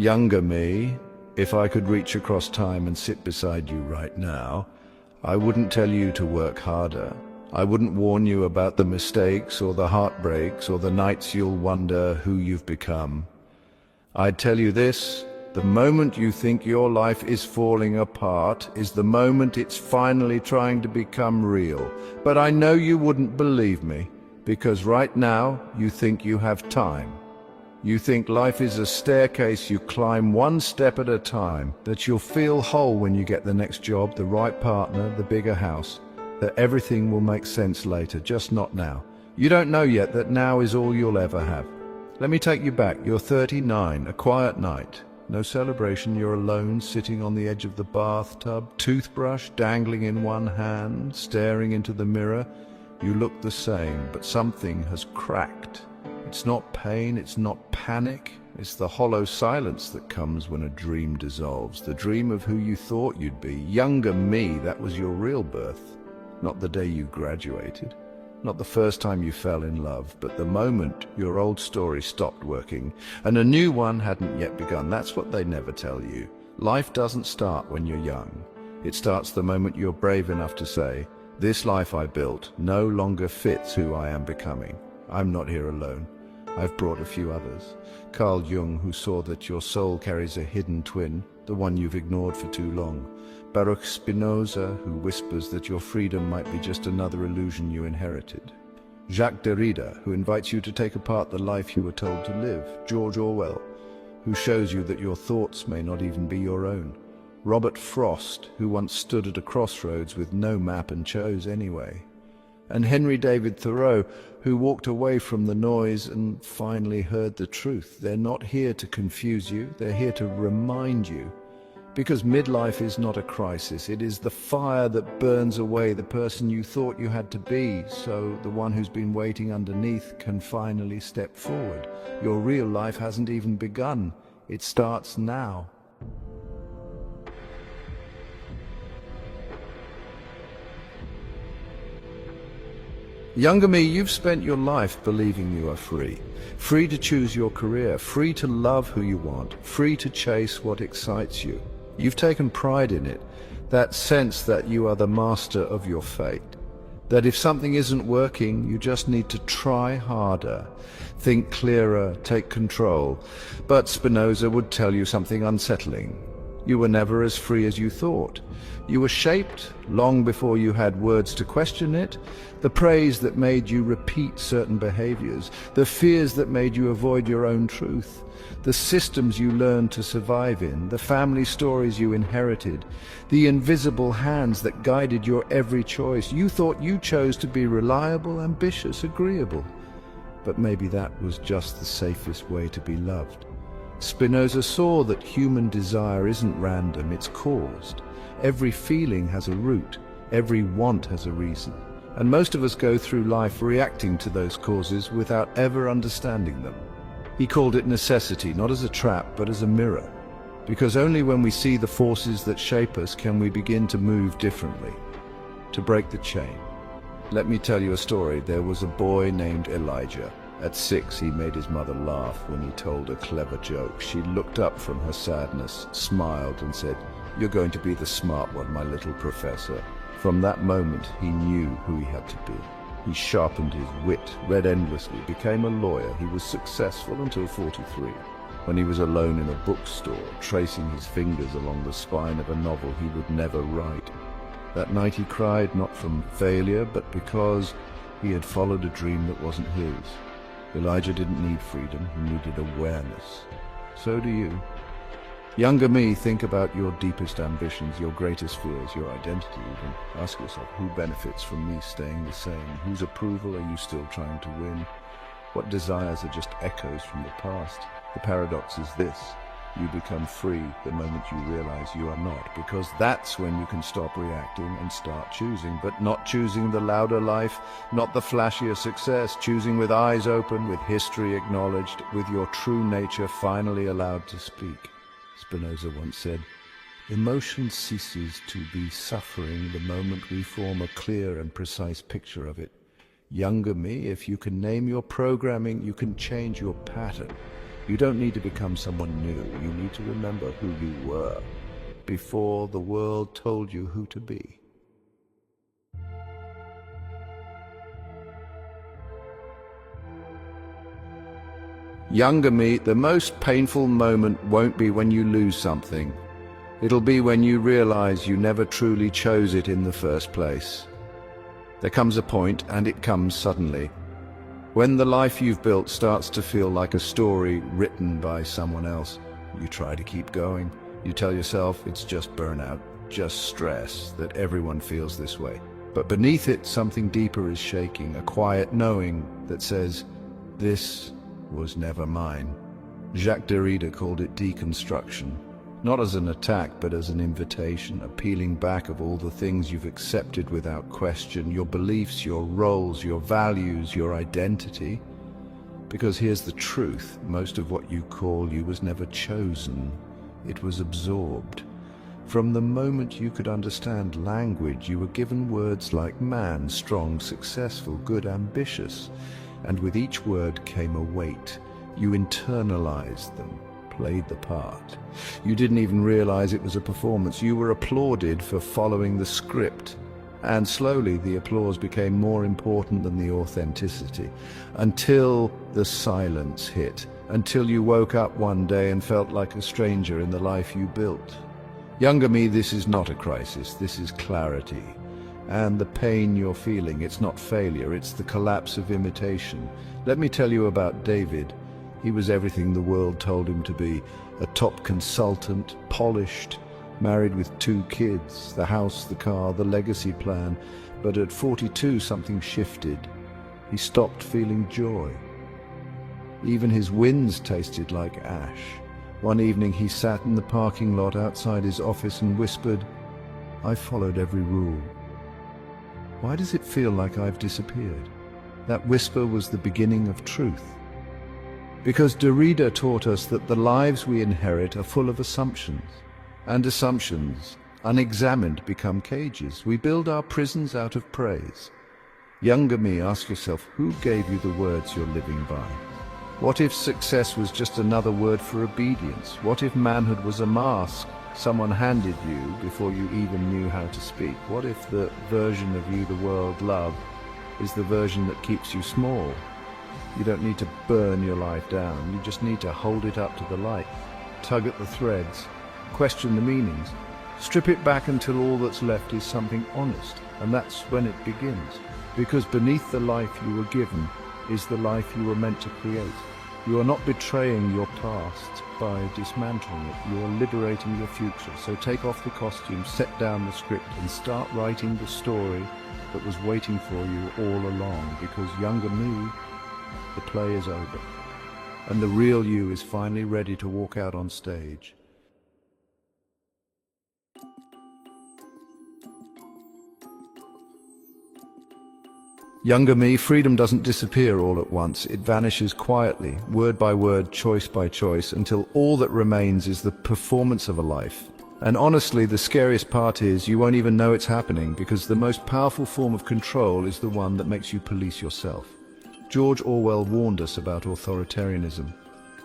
Younger me, if I could reach across time and sit beside you right now, I wouldn't tell you to work harder. I wouldn't warn you about the mistakes or the heartbreaks or the nights you'll wonder who you've become. I'd tell you this: the moment you think your life is falling apart is the moment it's finally trying to become real. But I know you wouldn't believe me, because right now you think you have time. You think life is a staircase you climb one step at a time, that you'll feel whole when you get the next job, the right partner, the bigger house, that everything will make sense later, just not now. You don't know yet that now is all you'll ever have. Let me take you back. You're 39, a quiet night. No celebration, you're alone, sitting on the edge of the bathtub, toothbrush dangling in one hand, staring into the mirror. You look the same, but something has cracked. It's not pain, it's not panic, it's the hollow silence that comes when a dream dissolves, the dream of who you thought you'd be. Younger me, that was your real birth. Not the day you graduated, not the first time you fell in love, but the moment your old story stopped working and a new one hadn't yet begun. That's what they never tell you. Life doesn't start when you're young. It starts the moment you're brave enough to say, "This life I built no longer fits who I am becoming. I'm not here alone. I've brought a few others." Carl Jung, who saw that your soul carries a hidden twin, the one you've ignored for too long. Baruch Spinoza, who whispers that your freedom might be just another illusion you inherited. Jacques Derrida, who invites you to take apart the life you were told to live. George Orwell, who shows you that your thoughts may not even be your own. Robert Frost, who once stood at a crossroads with no map and chose anyway. And Henry David Thoreau, who walked away from the noise and finally heard the truth. They're not here to confuse you, they're here to remind you. Because midlife is not a crisis, it is the fire that burns away the person you thought you had to be, so the one who's been waiting underneath can finally step forward. Your real life hasn't even begun, it starts now. Younger me, you've spent your life believing you are free. Free to choose your career, free to love who you want, free to chase what excites you. You've taken pride in it, that sense that you are the master of your fate. That if something isn't working, you just need to try harder, think clearer, take control. But Spinoza would tell you something unsettling. You were never as free as you thought. You were shaped long before you had words to question it. The praise that made you repeat certain behaviors, the fears that made you avoid your own truth, the systems you learned to survive in, the family stories you inherited, the invisible hands that guided your every choice. You thought you chose to be reliable, ambitious, agreeable. But maybe that was just the safest way to be loved. Spinoza saw that human desire isn't random, it's caused. Every feeling has a root, every want has a reason. And most of us go through life reacting to those causes without ever understanding them. He called it necessity, not as a trap, but as a mirror. Because only when we see the forces that shape us can we begin to move differently, to break the chain. Let me tell you a story. There was a boy named Elijah. At 6, he made his mother laugh when he told a clever joke. She looked up from her sadness, smiled and said, "You're going to be the smart one, my little professor." From that moment, he knew who he had to be. He sharpened his wit, read endlessly, became a lawyer. He was successful until 43, when he was alone in a bookstore, tracing his fingers along the spine of a novel he would never write. That night he cried, not from failure, but because he had followed a dream that wasn't his. Elijah didn't need freedom, he needed awareness. So do you. Younger me, think about your deepest ambitions, your greatest fears, your identity even. Ask yourself, who benefits from me staying the same? Whose approval are you still trying to win? What desires are just echoes from the past? The paradox is this: you become free the moment you realize you are not, because that's when you can stop reacting and start choosing, but not choosing the louder life, not the flashier success, choosing with eyes open, with history acknowledged, with your true nature finally allowed to speak. Spinoza once said, "Emotion ceases to be suffering the moment we form a clear and precise picture of it." Younger me, if you can name your programming, you can change your pattern. You don't need to become someone new. You need to remember who you were before the world told you who to be. Younger me, the most painful moment won't be when you lose something. It'll be when you realize you never truly chose it in the first place. There comes a point, and it comes suddenly, when the life you've built starts to feel like a story written by someone else. You try to keep going. You tell yourself it's just burnout, just stress, that everyone feels this way. But beneath it, something deeper is shaking, a quiet knowing that says, this was never mine. Jacques Derrida called it deconstruction, not as an attack, but as an invitation, a peeling back of all the things you've accepted without question, your beliefs, your roles, your values, your identity. Because here's the truth, most of what you call you was never chosen, it was absorbed. From the moment you could understand language, you were given words like man, strong, successful, good, ambitious. And with each word came a weight. You internalized them, played the part. You didn't even realize it was a performance. You were applauded for following the script. And slowly the applause became more important than the authenticity, until the silence hit, until you woke up one day and felt like a stranger in the life you built. Younger me, this is not a crisis, this is clarity. And the pain you're feeling, it's not failure, it's the collapse of imitation. Let me tell you about David. He was everything the world told him to be. A top consultant, polished, married with 2 kids, the house, the car, the legacy plan. But at 42, something shifted. He stopped feeling joy. Even his wins tasted like ash. One evening he sat in the parking lot outside his office and whispered, "I followed every rule. Why does it feel like I've disappeared?" That whisper was the beginning of truth. Because Derrida taught us that the lives we inherit are full of assumptions, and assumptions, unexamined, become cages. We build our prisons out of praise. Younger me, ask yourself, who gave you the words you're living by? What if success was just another word for obedience? What if manhood was a mask someone handed you before you even knew how to speak? What if the version of you the world loved is the version that keeps you small? You don't need to burn your life down, you just need to hold it up to the light, tug at the threads, question the meanings, strip it back until all that's left is something honest, and that's when it begins. Because beneath the life you were given is the life you were meant to create. You are not betraying your past by dismantling it. You are liberating your future. So take off the costume, set down the script, and start writing the story that was waiting for you all along. Because younger me, the play is over. And the real you is finally ready to walk out on stage. Younger me, freedom doesn't disappear all at once. It vanishes quietly, word by word, choice by choice, until all that remains is the performance of a life. And honestly, the scariest part is you won't even know it's happening, because the most powerful form of control is the one that makes you police yourself. George Orwell warned us about authoritarianism,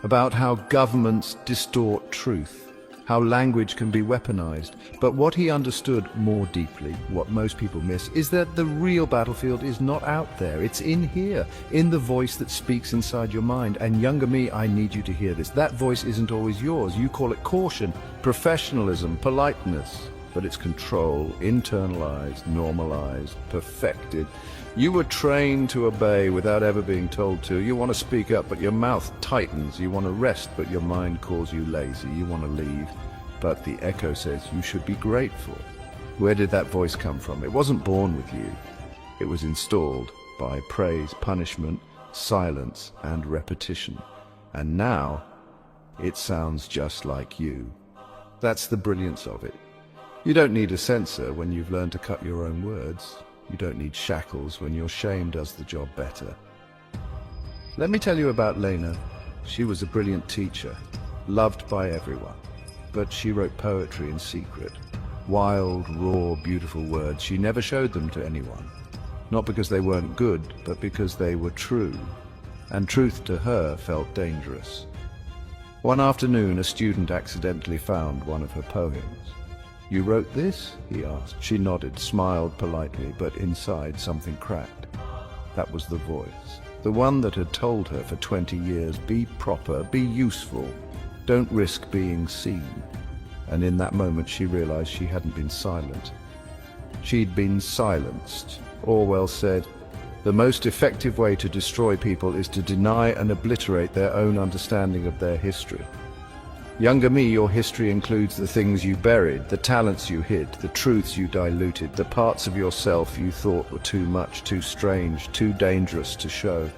about how governments distort truth, how language can be weaponized. But what he understood more deeply, what most people miss, is that the real battlefield is not out there. It's in here, in the voice that speaks inside your mind. And younger me, I need you to hear this. That voice isn't always yours. You call it caution, professionalism, politeness. But it's control, internalized, normalized, perfected. You were trained to obey without ever being told to. You want to speak up, but your mouth tightens. You want to rest, but your mind calls you lazy. You want to leave, but the echo says you should be grateful. Where did that voice come from? It wasn't born with you. It was installed by praise, punishment, silence, and repetition. And now, it sounds just like you. That's the brilliance of it. You don't need a censor when you've learned to cut your own words. You don't need shackles when your shame does the job better. Let me tell you about Lena. She was a brilliant teacher, loved by everyone. But she wrote poetry in secret. Wild, raw, beautiful words. She never showed them to anyone. Not because they weren't good, but because they were true. And truth to her felt dangerous. One afternoon, a student accidentally found one of her poems. "You wrote this?" he asked. She nodded, smiled politely, but inside something cracked. That was the voice, the one that had told her for 20 years, "Be proper, be useful, don't risk being seen." And in that moment she realized she hadn't been silent. She'd been silenced. Orwell said, "The most effective way to destroy people is to deny and obliterate their own understanding of their history." Younger me, your history includes the things you buried, the talents you hid, the truths you diluted, the parts of yourself you thought were too much, too strange, too dangerous to show.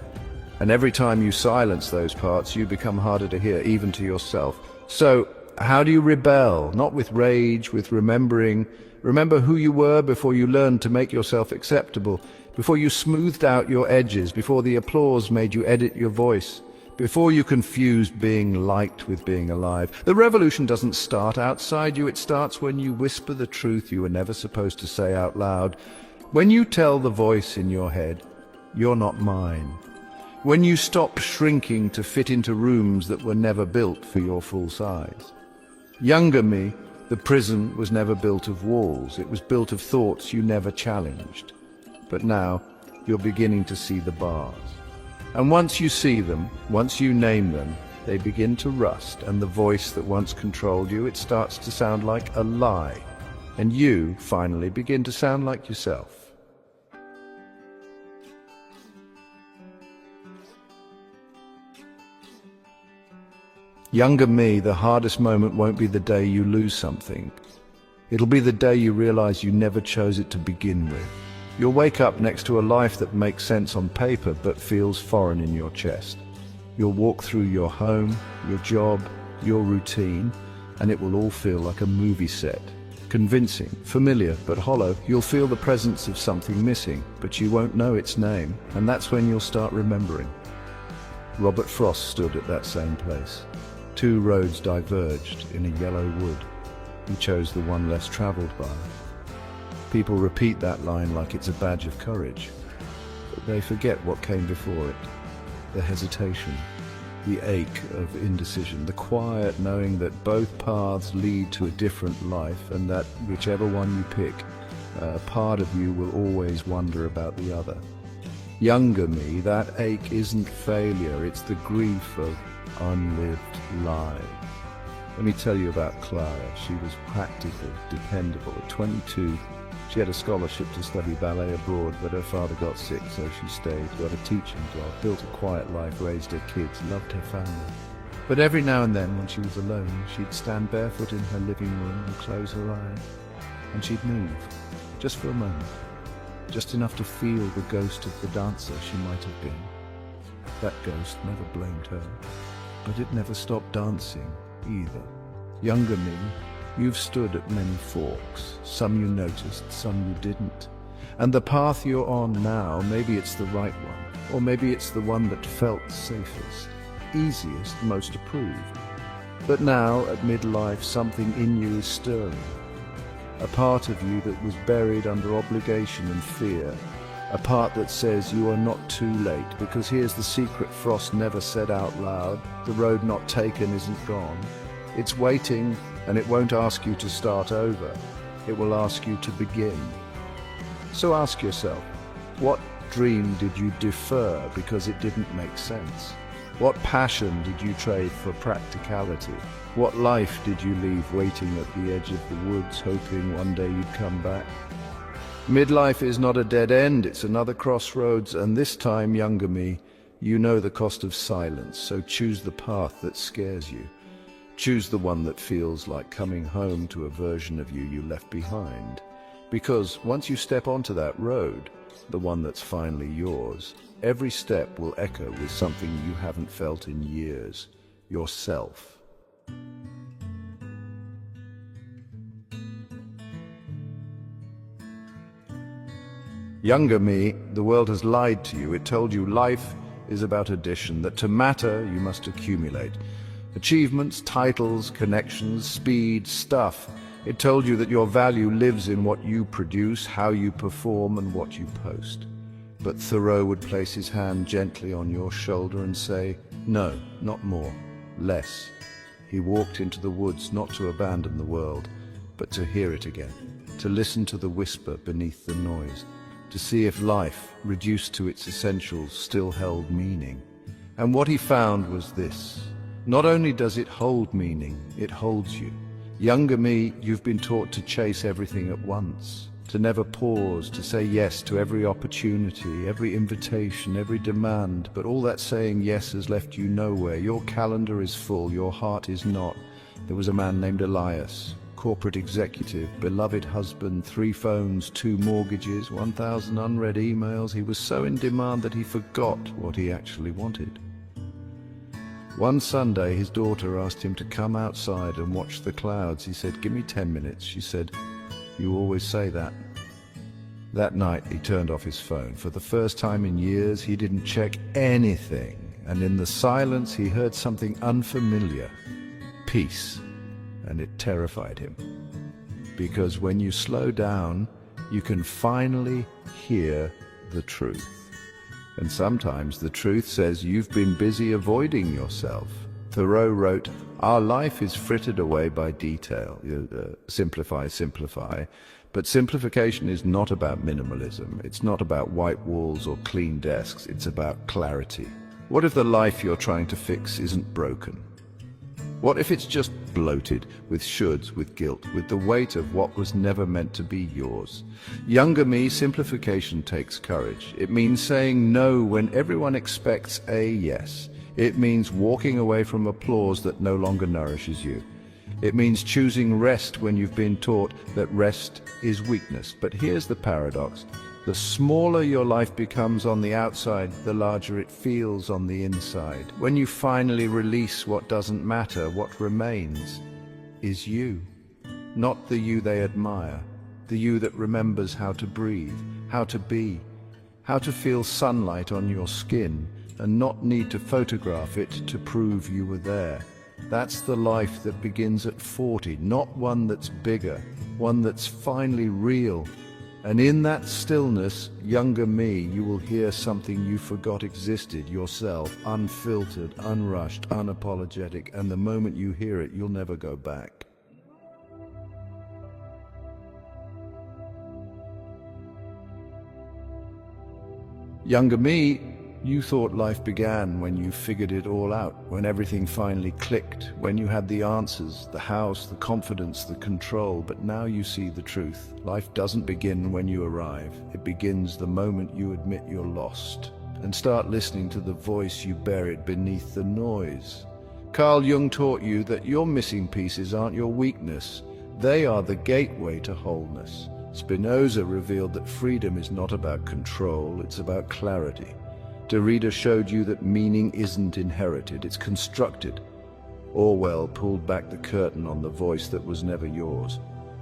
And every time you silence those parts, you become harder to hear, even to yourself. So, how do you rebel? Not with rage, with remembering. Remember who you were before you learned to make yourself acceptable, before you smoothed out your edges, before the applause made you edit your voice, before you confused being liked with being alive. The revolution doesn't start outside you, it starts when you whisper the truth you were never supposed to say out loud. When you tell the voice in your head, "You're not mine." When you stop shrinking to fit into rooms that were never built for your full size. Younger me, the prison was never built of walls, it was built of thoughts you never challenged. But now, you're beginning to see the bars. And once you see them, once you name them, they begin to rust, and the voice that once controlled you, it starts to sound like a lie. And you, finally, begin to sound like yourself. Younger me, the hardest moment won't be the day you lose something. It'll be the day you realize you never chose it to begin with. You'll wake up next to a life that makes sense on paper but feels foreign in your chest. You'll walk through your home, your job, your routine, and it will all feel like a movie set. Convincing, familiar, but hollow. You'll feel the presence of something missing, but you won't know its name, and that's when you'll start remembering. Robert Frost stood at that same place. Two roads diverged in a yellow wood. He chose the one less traveled by. People repeat that line like it's a badge of courage, but they forget what came before it. The hesitation, the ache of indecision, the quiet knowing that both paths lead to a different life, and that whichever one you pick, a part of you will always wonder about the other. Younger me, that ache isn't failure, it's the grief of unlived lives. Let me tell you about Clara. She was practical, dependable. At 22, she had a scholarship to study ballet abroad, but her father got sick, so she stayed, got a teaching job, built a quiet life, raised her kids, loved her family. But every now and then, when she was alone, she'd stand barefoot in her living room and close her eyes, and she'd move, just for a moment, just enough to feel the ghost of the dancer she might have been. That ghost never blamed her, but it never stopped dancing either. Younger me, you've stood at many forks. Some you noticed, some you didn't. And the path you're on now, maybe it's the right one, or maybe it's the one that felt safest, easiest, most approved. But now, at midlife, something in you is stirring. A part of you that was buried under obligation and fear. A part that says you are not too late, because here's the secret Frost never said out loud. The road not taken isn't gone. It's waiting, and it won't ask you to start over. It will ask you to begin. So ask yourself, what dream did you defer because it didn't make sense? What passion did you trade for practicality? What life did you leave waiting at the edge of the woods, hoping one day you'd come back? Midlife is not a dead end, it's another crossroads, and this time, younger me, you know the cost of silence, so choose the path that scares you. Choose the one that feels like coming home to a version of you you left behind. Because once you step onto that road, the one that's finally yours, every step will echo with something you haven't felt in years, yourself. Younger me, the world has lied to you. It told you life is about addition, that to matter you must accumulate. Achievements, titles, connections, speed, stuff. It told you that your value lives in what you produce, how you perform, and what you post. But Thoreau would place his hand gently on your shoulder and say, no, not more, less. He walked into the woods not to abandon the world, but to hear it again, to listen to the whisper beneath the noise, to see if life, reduced to its essentials, still held meaning. And what he found was this: not only does it hold meaning, it holds you. Younger me, you've been taught to chase everything at once, to never pause, to say yes to every opportunity, every invitation, every demand. But all that saying yes has left you nowhere. Your calendar is full, your heart is not. There was a man named Elias, corporate executive, beloved husband, 3 phones, 2 mortgages, 1,000 unread emails. He was so in demand that he forgot what he actually wanted. One Sunday, his daughter asked him to come outside and watch the clouds. He said, "Give me 10 minutes." She said, "You always say that." That night, he turned off his phone. For the first time in years, he didn't check anything. And in the silence, he heard something unfamiliar: peace. And it terrified him. Because when you slow down, you can finally hear the truth. And sometimes the truth says you've been busy avoiding yourself. Thoreau wrote, "Our life is frittered away by detail." Simplify, simplify. But simplification is not about minimalism. It's not about white walls or clean desks. It's about clarity. What if the life you're trying to fix isn't broken? What if it's just bloated with shoulds, with guilt, with the weight of what was never meant to be yours? Younger me, simplification takes courage. It means saying no when everyone expects a yes. It means walking away from applause that no longer nourishes you. It means choosing rest when you've been taught that rest is weakness. But here's the paradox. The smaller your life becomes on the outside, the larger it feels on the inside. When you finally release what doesn't matter, what remains is you. Not the you they admire, the you that remembers how to breathe, how to be, how to feel sunlight on your skin, and not need to photograph it to prove you were there. That's the life that begins at 40, not one that's bigger, one that's finally real. And in that stillness, younger me, you will hear something you forgot existed, yourself, unfiltered, unrushed, unapologetic, and the moment you hear it, you'll never go back. Younger me, you thought life began when you figured it all out, when everything finally clicked, when you had the answers, the house, the confidence, the control. But now you see the truth. Life doesn't begin when you arrive. It begins the moment you admit you're lost and start listening to the voice you buried beneath the noise. Carl Jung taught you that your missing pieces aren't your weakness. They are the gateway to wholeness. Spinoza revealed that freedom is not about control, it's about clarity. Derrida showed you that meaning isn't inherited, it's constructed. Orwell pulled back the curtain on the voice that was never yours.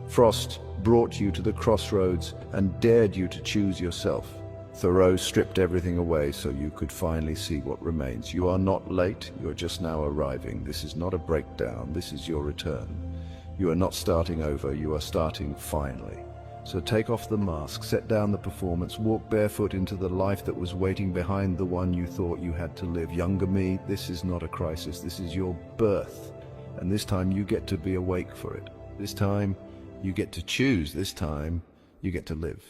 Frost brought you to the crossroads and dared you to choose yourself. Thoreau stripped everything away so you could finally see what remains. You are not late, you're just now arriving. This is not a breakdown, this is your return. You are not starting over, you are starting finally. So take off the mask, set down the performance, walk barefoot into the life that was waiting behind the one you thought you had to live. Younger me, this is not a crisis, this is your birth. And this time you get to be awake for it. This time you get to choose, this time you get to live.